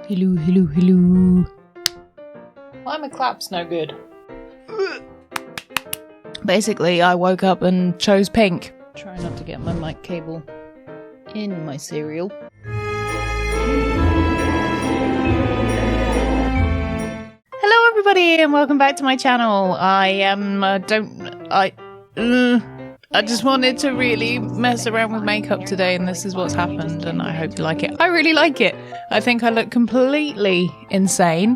Hello, hello, hello. Why my clap's no good? Basically, I woke up and chose pink. Try not to get my mic cable in my cereal. Hello everybody and welcome back to my channel. I just wanted to really mess around with makeup today and this is what's happened and I hope you like it. I really like it. I think I look completely insane.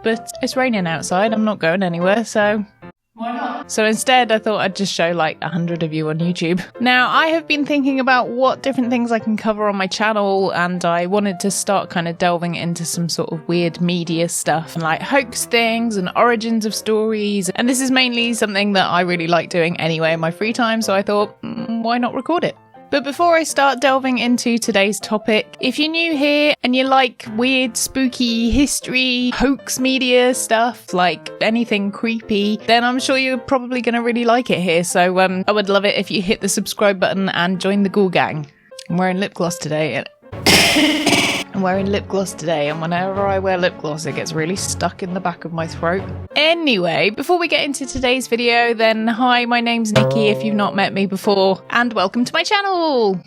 But it's raining outside, I'm not going anywhere, so why not? So instead I thought I'd just show like 100 of you on YouTube. Now I have been thinking about what different things I can cover on my channel and I wanted to start kind of delving into some sort of weird media stuff and like hoax things and origins of stories. And this is mainly something that I really like doing anyway in my free time, so I thought, why not record it? But before I start delving into today's topic, if you're new here and you like weird, spooky history, hoax media stuff, like anything creepy, then I'm sure you're probably going to really like it here. So I would love it if you hit the subscribe button and join the Ghoul Gang. I'm wearing lip gloss today. I'm wearing lip gloss today, and whenever I wear lip gloss, it gets really stuck in the back of my throat. Anyway, before we get into today's video, then hi, my name's Nikki if you've not met me before, and welcome to my channel!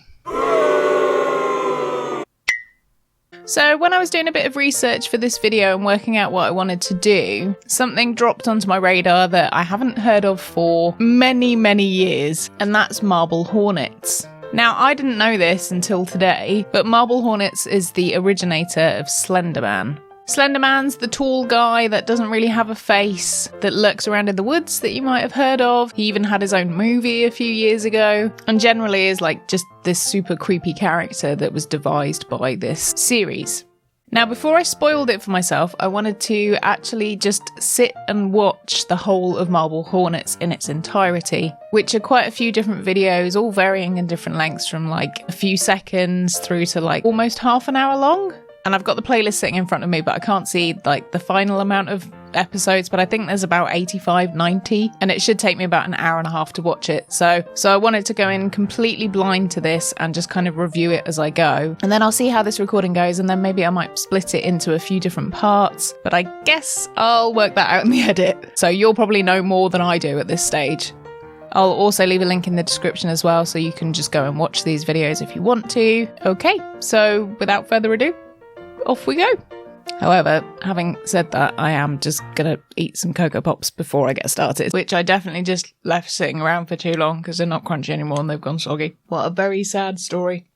So when I was doing a bit of research for this video and working out what I wanted to do, something dropped onto my radar that I haven't heard of for many, many years, and that's marble hornets. Now, I didn't know this until today, but marble hornets is the originator of Slender Man. Slender Man's the tall guy that doesn't really have a face, that lurks around in the woods that you might have heard of. He even had his own movie a few years ago, and generally is like just this super creepy character that was devised by this series. Now, before I spoiled it for myself, I wanted to actually just sit and watch the whole of Marble Hornets in its entirety, which are quite a few different videos, all varying in different lengths from like a few seconds through to like almost half an hour long. And I've got the playlist sitting in front of me, but I can't see like the final amount of episodes, but I think there's about 85, 90, and it should take me about an hour and a half to watch it. So I wanted to go in completely blind to this and just kind of review it as I go. And then I'll see how this recording goes, and then maybe I might split it into a few different parts, but I guess I'll work that out in the edit. So you'll probably know more than I do at this stage. I'll also leave a link in the description as well, so you can just go and watch these videos if you want to. Okay, so without further ado, off we go. However, having said that, I am just gonna eat some Cocoa Pops before I get started, which I definitely just left sitting around for too long because they're not crunchy anymore and they've gone soggy. What a very sad story.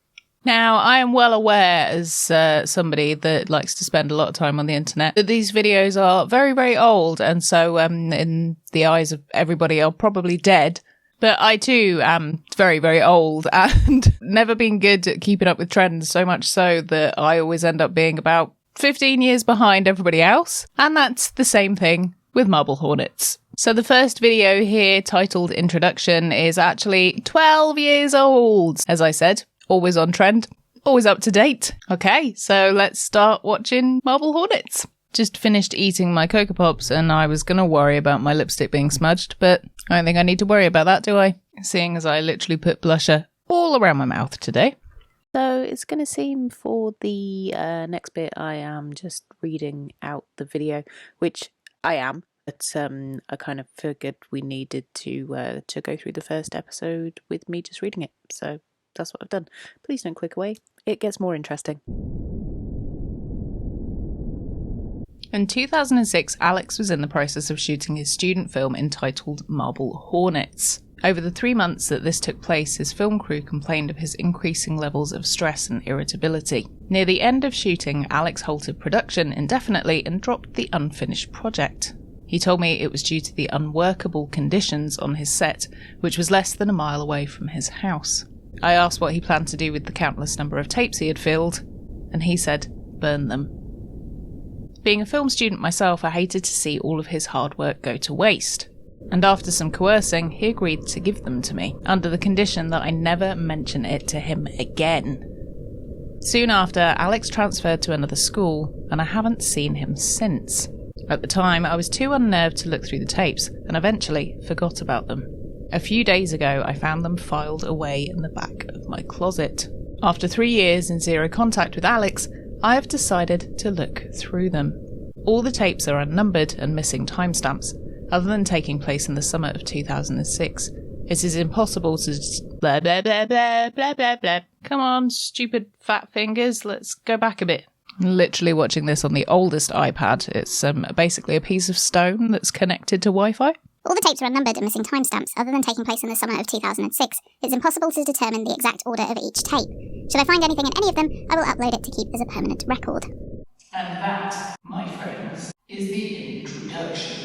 Now, I am well aware as somebody that likes to spend a lot of time on the internet that these videos are very, very old, and so in the eyes of everybody are probably dead. But I too am very, very old and never been good at keeping up with trends, so much so that I always end up being about 15 years behind everybody else. And that's the same thing with Marble Hornets. So the first video here, titled Introduction, is actually 12 years old. As I said, always on trend, always up to date. Okay, so let's start watching Marble Hornets. Just finished eating my Cocoa Pops and I was going to worry about my lipstick being smudged, but I don't think I need to worry about that, do I? Seeing as I literally put blusher all around my mouth today. So it's going to seem for the next bit I am just reading out the video, which I am, but I kind of figured we needed to go through the first episode with me just reading it. So that's what I've done. Please don't click away. It gets more interesting. In 2006, Alex was in the process of shooting his student film entitled Marble Hornets. Over the 3 months that this took place, his film crew complained of his increasing levels of stress and irritability. Near the end of shooting, Alex halted production indefinitely and dropped the unfinished project. He told me it was due to the unworkable conditions on his set, which was less than a mile away from his house. I asked what he planned to do with the countless number of tapes he had filled, and he said, burn them. Being a film student myself, I hated to see all of his hard work go to waste. And after some coercing, he agreed to give them to me, under the condition that I never mention it to him again. Soon after, Alex transferred to another school, and I haven't seen him since. At the time, I was too unnerved to look through the tapes, and eventually forgot about them. A few days ago, I found them filed away in the back of my closet. After 3 years in zero contact with Alex, I have decided to look through them. All the tapes are unnumbered and missing timestamps, other than taking place in the summer of 2006. It is impossible to blah blah blah blah blah blah blah. Come on, stupid fat fingers, let's go back a bit. I'm literally watching this on the oldest iPad. It's basically a piece of stone that's connected to Wi-Fi. All the tapes are unnumbered and missing timestamps, other than taking place in the summer of 2006. It's impossible to determine the exact order of each tape. Should I find anything in any of them, I will upload it to keep as a permanent record. And that, my friends, is the introduction.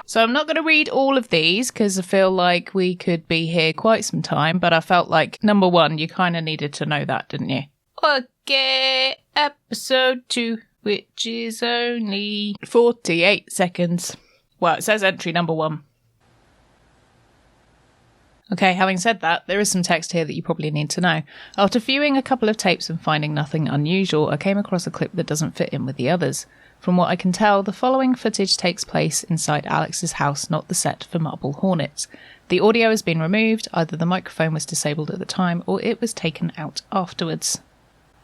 So I'm not going to read all of these because I feel like we could be here quite some time, but I felt like, number one, you kind of needed to know that, didn't you? Okay, episode 2, which is only 48 seconds. Well, it says entry number 1. Okay, having said that, there is some text here that you probably need to know. After viewing a couple of tapes and finding nothing unusual, I came across a clip that doesn't fit in with the others. From what I can tell, the following footage takes place inside Alex's house, not the set for Marble Hornets. The audio has been removed, either the microphone was disabled at the time or it was taken out afterwards.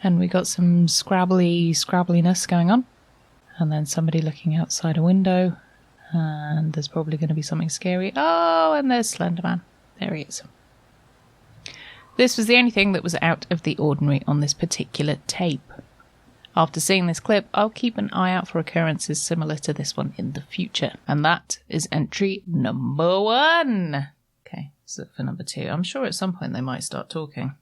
And we got some scrabbliness going on. And then somebody looking outside a window. And there's probably going to be something scary. Oh, and there's Slender Man. There he is. This was the only thing that was out of the ordinary on this particular tape. After seeing this clip, I'll keep an eye out for occurrences similar to this one in the future. And that is entry number 1. Okay, so for number 2, I'm sure at some point they might start talking.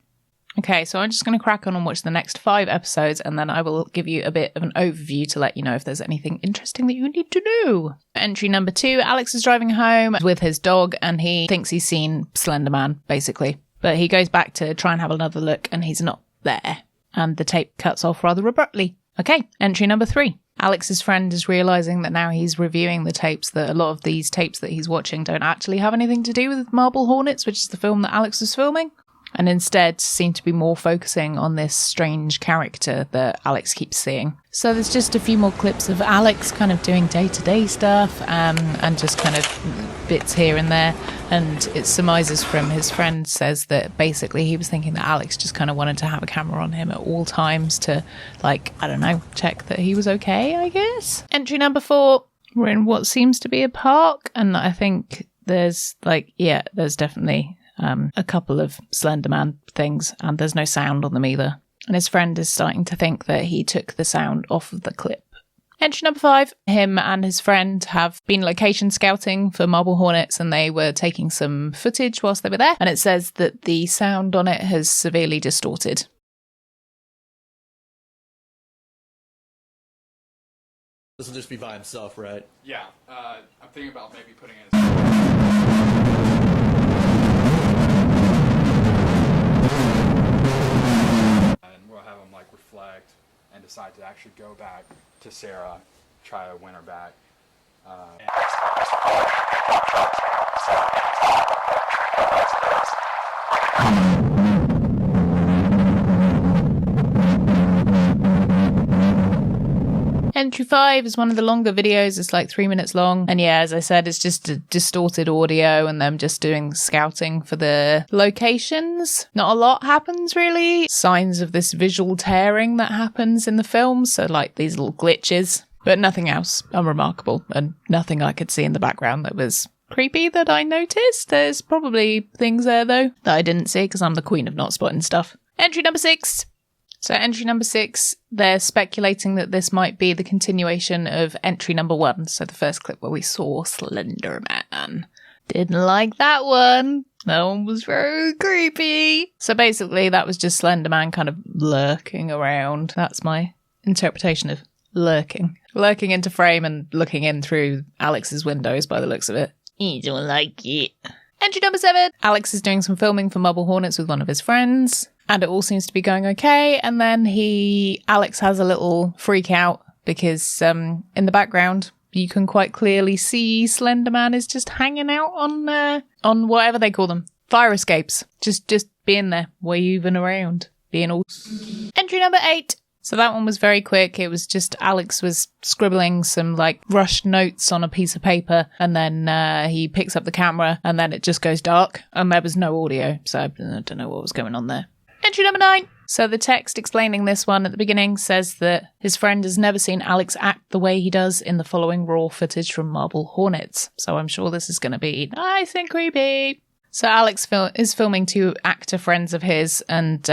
Okay, so I'm just going to crack on and watch the next 5 episodes, and then I will give you a bit of an overview to let you know if there's anything interesting that you need to know. Entry number 2, Alex is driving home with his dog, and he thinks he's seen Slender Man, basically. But he goes back to try and have another look, and he's not there. And the tape cuts off rather abruptly. Okay, entry number 3. Alex's friend is realising that now he's reviewing the tapes, that a lot of these tapes that he's watching don't actually have anything to do with Marble Hornets, which is the film that Alex was filming, and instead seem to be more focusing on this strange character that Alex keeps seeing. So there's just a few more clips of Alex kind of doing day-to-day stuff, and just kind of bits here and there. And it surmises from his friend says that basically he was thinking that Alex just kind of wanted to have a camera on him at all times to, like, I don't know, check that he was okay, I guess. Entry number 4, we're in what seems to be a park, and I think there's, like, yeah, there's definitely a couple of Slender Man things, and there's no sound on them either. And his friend is starting to think that he took the sound off of the clip. Entry number 5, him and his friend have been location scouting for Marble Hornets, and they were taking some footage whilst they were there, and it says that the sound on it has severely distorted. This will just be by himself, right? Yeah, I'm thinking about maybe putting it and we'll have him, like, reflect and decide to actually go back to Sarah, try to win her back. Entry 5 is one of the longer videos. It's like 3 minutes long. And yeah, as I said, it's just a distorted audio and them just doing scouting for the locations. Not a lot happens, really. Signs of this visual tearing that happens in the film. So like these little glitches. But nothing else unremarkable. And nothing I could see in the background that was creepy that I noticed. There's probably things there, though, that I didn't see because I'm the queen of not spotting stuff. Entry number 6. So entry number 6, they're speculating that this might be the continuation of entry number 1. So the first clip where we saw Slender Man. Didn't like that one. That one was very creepy. So basically that was just Slender Man kind of lurking around. That's my interpretation of lurking. Lurking into frame and looking in through Alex's windows by the looks of it. You don't like it. Entry number 7. Alex is doing some filming for Marble Hornets with one of his friends. And it all seems to be going okay. And then Alex has a little freak out because in the background, you can quite clearly see Slender Man is just hanging out on whatever they call them. Fire escapes. Just being there, waving around, being all spooky. Entry number 8. So that one was very quick. It was just Alex was scribbling some like rushed notes on a piece of paper, and then he picks up the camera, and then it just goes dark, and there was no audio. So I don't know what was going on there. Entry number 9. So the text explaining this one at the beginning says that his friend has never seen Alex act the way he does in the following raw footage from Marble Hornets. So I'm sure this is going to be nice and creepy. So Alex is filming 2 actor friends of his, and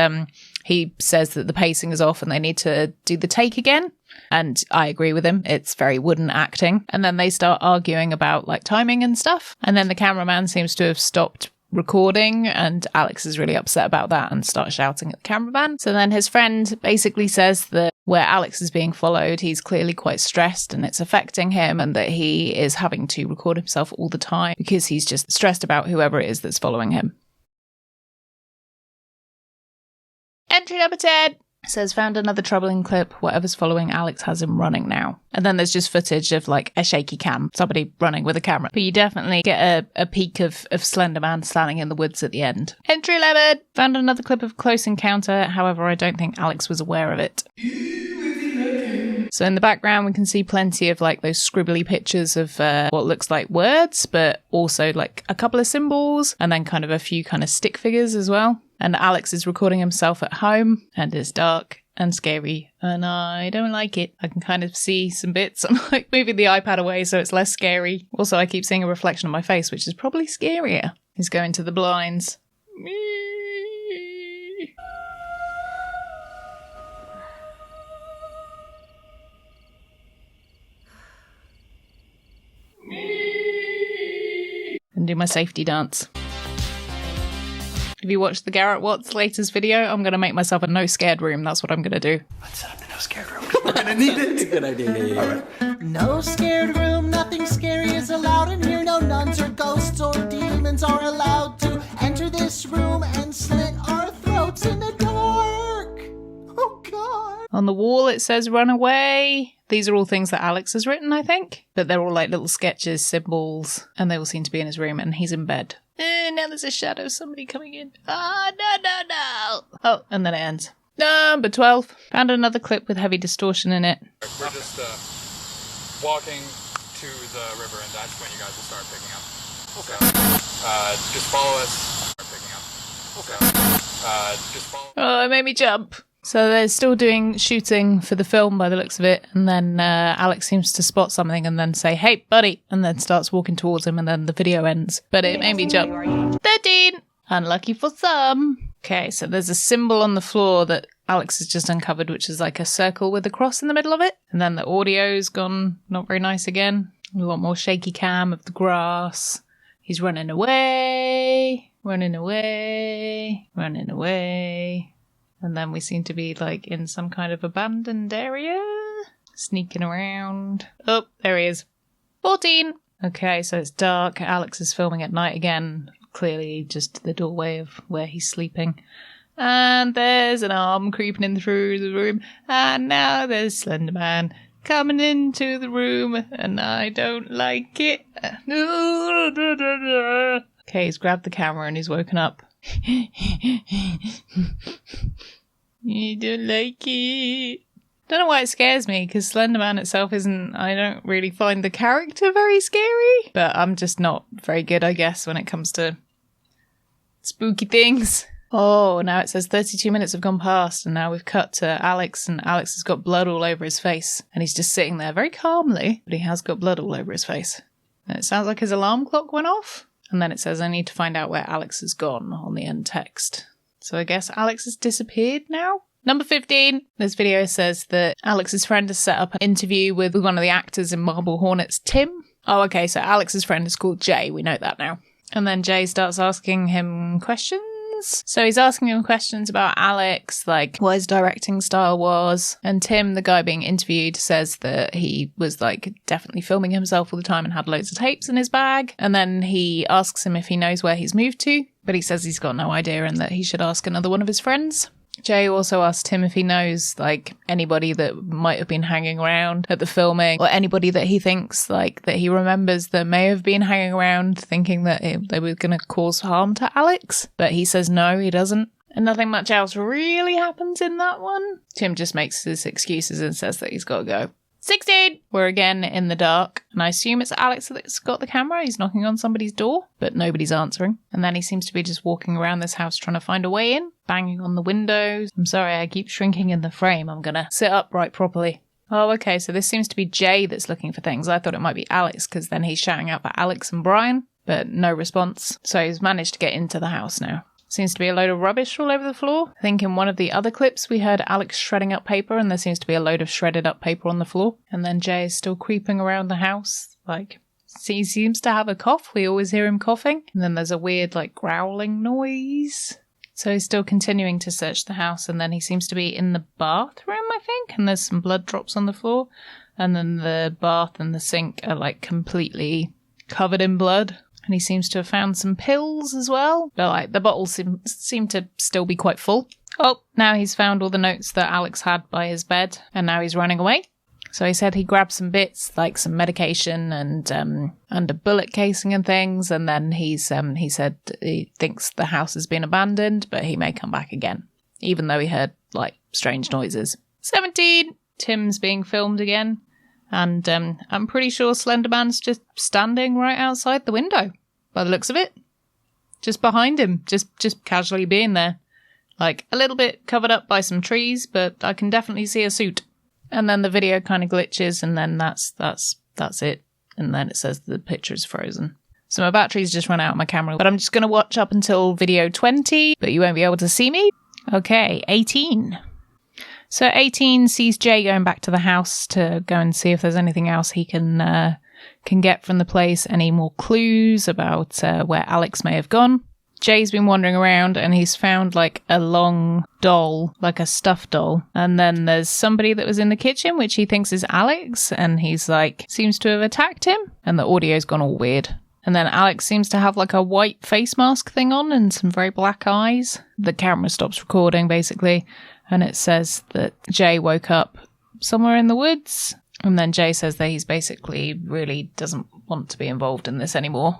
he says that the pacing is off and they need to do the take again. And I agree with him. It's very wooden acting. And then they start arguing about like timing and stuff. And then the cameraman seems to have stopped recording, and Alex is really upset about that and starts shouting at the cameraman. So then his friend basically says that where Alex is being followed, he's clearly quite stressed and it's affecting him, and that he is having to record himself all the time because he's just stressed about whoever it is that's following him. Entry number 10 says, found another troubling clip. Whatever's following Alex has him running now. And then there's just footage of like a shaky cam, somebody running with a camera. But you definitely get a peek of Slender Man standing in the woods at the end. Entry 11 found another clip of close encounter. However, I don't think Alex was aware of it. So in the background, we can see plenty of like those scribbly pictures of what looks like words, but also like a couple of symbols, and then kind of a few kind of stick figures as well. And Alex is recording himself at home, and it's dark and scary, and I don't like it. I can kind of see some bits. I'm like moving the iPad away so it's less scary. Also, I keep seeing a reflection on my face, which is probably scarier. He's going to the blinds. And do my safety dance. If you watched the Garrett Watts latest video, I'm going to make myself a no scared room. That's what I'm going to do. Let's set up the no scared room. We're going to need it. Good idea. Yeah. All right. No scared room, nothing scary is allowed in here. No nuns or ghosts or demons are allowed to enter this room and slit our throats in the dark. Oh, God. On the wall, it says run away. These are all things that Alex has written, I think. But they're all like little sketches, symbols, and they all seem to be in his room, and he's in bed. Now there's a shadow of somebody coming in. No. Oh, and then it ends. Number 12. Found another clip with heavy distortion in it. We're just walking to the river, and that's when you guys will start picking up. Okay. Just follow us. Start picking up. Okay. Just follow. Oh, it made me jump. So they're still doing shooting for the film by the looks of it, and then Alex seems to spot something and then say, hey, buddy, and then starts walking towards him, and then the video ends. But it made me jump. 13! Unlucky for some. Okay, so there's a symbol on the floor that Alex has just uncovered, which is like a circle with a cross in the middle of it. And then the audio's gone not very nice again. We want more shaky cam of the grass. He's running away. And then we seem to be like in some kind of abandoned area. Sneaking around. Oh, there he is. 14. Okay, so it's dark. Alex is filming at night again. Clearly just the doorway of where he's sleeping. And there's an arm creeping in through the room. And now there's Slender Man coming into the room. And I don't like it. Okay, he's grabbed the camera and he's woken up. You don't like it. Don't know why it scares me, because Slenderman itself isn't, I don't really find the character very scary, but I'm just not very good, I guess, when it comes to spooky things. Oh, now it says 32 minutes have gone past, and now we've cut to Alex, and Alex has got blood all over his face, and he's just sitting there very calmly, but he has got blood all over his face. And it sounds like his alarm clock went off. And then it says, I need to find out where Alex has gone on the end text. So I guess Alex has disappeared now? Number 15. This video says that Alex's friend has set up an interview with one of the actors in Marble Hornets, Tim. Oh, okay, so Alex's friend is called Jay. We know that now. And then Jay starts asking him questions. So he's asking him questions about Alex, like what his directing style was. And Tim, the guy being interviewed, says that he was like definitely filming himself all the time and had loads of tapes in his bag. And then he asks him if he knows where he's moved to, but he says he's got no idea and that he should ask another one of his friends. Jay also asked Tim if he knows, like, anybody that might have been hanging around at the filming, or anybody that he thinks, like, that he remembers that may have been hanging around thinking that they were going to cause harm to Alex. But he says no, he doesn't. And nothing much else really happens in that one. Tim just makes his excuses and says that he's got to go. 16! We're again in the dark, and I assume it's Alex that's got the camera. He's knocking on somebody's door, but nobody's answering. And then he seems to be just walking around this house trying to find a way in, banging on the windows. I'm sorry, I keep shrinking in the frame. I'm gonna sit upright properly. Oh, okay, so this seems to be Jay that's looking for things. I thought it might be Alex, because then he's shouting out for Alex and Brian, but no response. So he's managed to get into the house now. Seems to be a load of rubbish all over the floor. I think in one of the other clips we heard Alex shredding up paper, and there seems to be a load of shredded up paper on the floor. And then Jay is still creeping around the house. Like, he seems to have a cough. We always hear him coughing. And then there's a weird, like, growling noise. So he's still continuing to search the house, and then he seems to be in the bathroom, I think. And there's some blood drops on the floor. And then the bath and the sink are, like, completely covered in blood. And he seems to have found some pills as well. But like the bottles seem to still be quite full. Oh, now he's found all the notes that Alex had by his bed. And now he's running away. So he said he grabbed some bits, like some medication and a bullet casing and things. And then he said he thinks the house has been abandoned, but he may come back again. Even though he heard like strange noises. 17! Tim's being filmed again. And I'm pretty sure Slenderman's just standing right outside the window, by the looks of it. Just behind him, just casually being there. Like, a little bit covered up by some trees, but I can definitely see a suit. And then the video kind of glitches, and then that's it. And then it says the picture is frozen. So my battery's just run out on my camera, but I'm just going to watch up until video 20, but you won't be able to see me. Okay, 18. So 18 sees Jay going back to the house to go and see if there's anything else he can get from the place, any more clues about where Alex may have gone. Jay's been wandering around and he's found like a long doll, like a stuffed doll. And then there's somebody that was in the kitchen, which he thinks is Alex, and he's like, seems to have attacked him. And the audio's gone all weird. And then Alex seems to have like a white face mask thing on and some very black eyes. The camera stops recording basically. And it says that Jay woke up somewhere in the woods. And then Jay says that he's basically really doesn't want to be involved in this anymore.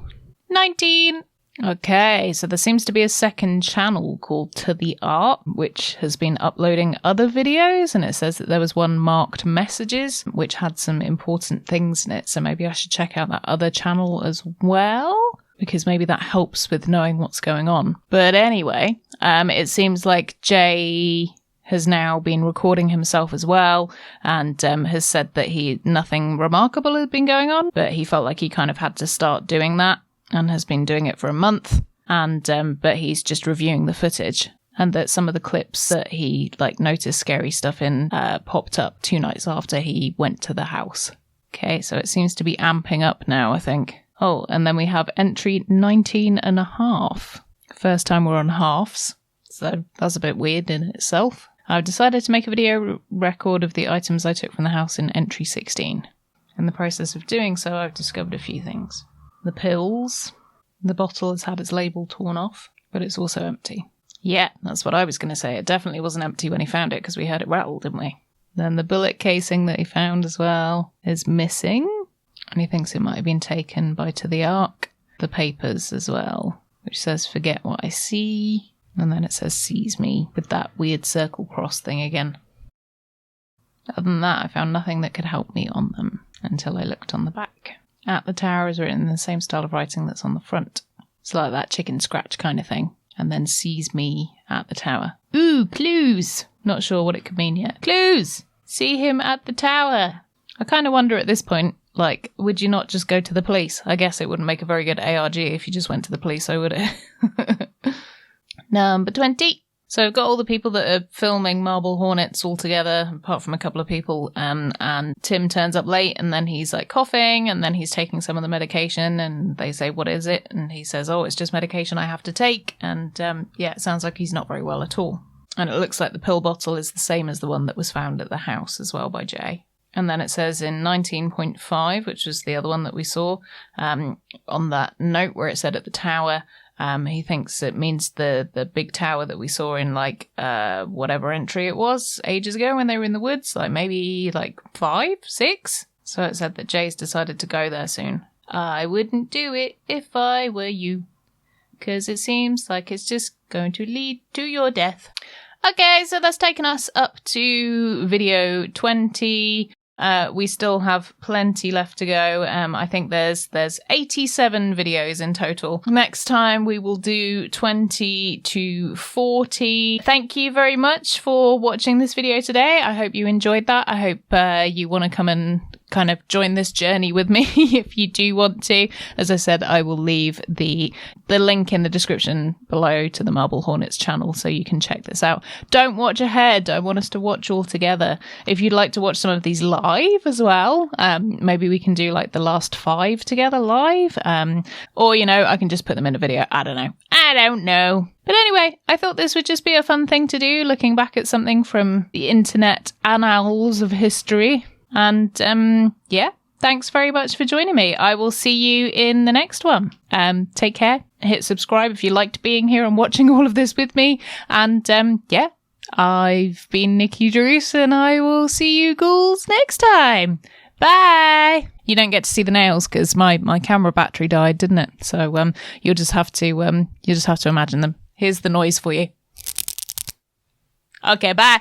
19! Okay, so there seems to be a second channel called To The Art, which has been uploading other videos. And it says that there was one marked messages, which had some important things in it. So maybe I should check out that other channel as well, because maybe that helps with knowing what's going on. But anyway, it seems like Jay has now been recording himself as well, and has said that nothing remarkable had been going on, but he felt like he kind of had to start doing that, and has been doing it for a month, and but he's just reviewing the footage, and that some of the clips that he like noticed scary stuff in popped up 2 nights after he went to the house. Okay, so it seems to be amping up now, I think. Oh, and then we have entry 19.5. First time we're on halves, so that's a bit weird in itself. I've decided to make a video record of the items I took from the house in entry 16. In the process of doing so, I've discovered a few things. The pills. The bottle has had its label torn off, but it's also empty. Yeah, that's what I was going to say. It definitely wasn't empty when he found it, because we heard it rattle, didn't we? Then the bullet casing that he found as well is missing, and he thinks it might have been taken by To The Ark. The papers as well, which says, "Forget what I see." And then it says, "Sees me," with that weird circle cross thing again. Other than that, I found nothing that could help me on them until I looked on the back. At the tower is written in the same style of writing that's on the front. It's like that chicken scratch kind of thing. And then "Sees me at the tower." Ooh, clues! Not sure what it could mean yet. Clues! See him at the tower. I kind of wonder at this point, like, would you not just go to the police? I guess it wouldn't make a very good ARG if you just went to the police, so would it? Number 20. So I've got all the people that are filming Marble Hornets all together, apart from a couple of people, and Tim turns up late, and then he's like coughing, and then he's taking some of the medication, and they say, "What is it?" And he says, "Oh, it's just medication I have to take." And yeah, it sounds like he's not very well at all. And it looks like the pill bottle is the same as the one that was found at the house as well by Jay. And then it says in 19.5, which was the other one that we saw, on that note where it said at the tower, he thinks it means the big tower that we saw in like whatever entry it was ages ago when they were in the woods, like maybe like 5, 6. So it said that Jay's decided to go there soon. I wouldn't do it if I were you. because it seems like it's just going to lead to your death. Okay, so that's taken us up to video 20. We still have plenty left to go. I think there's 87 videos in total. Next time we will do 20 to 40. Thank you very much for watching this video today. I hope you enjoyed that. I hope you want to come and kind of join this journey with me if you do want to. As I said, I will leave the link in the description below to the Marble Hornets channel so you can check this out. Don't watch ahead. I want us to watch all together. If you'd like to watch some of these live as well, maybe we can do like the last 5 together live, or I can just put them in a video. I don't know. But anyway, I thought this would just be a fun thing to do, looking back at something from the internet annals of history. And yeah, thanks very much for joining me. I will see you in the next one. Take care. Hit subscribe if you liked being here and watching all of this with me. And yeah, I've been Nikki Druce, and I will see you ghouls next time. Bye. You don't get to see the nails because my camera battery died, didn't it? So you'll just have to imagine them. Here's the noise for you. Okay, bye.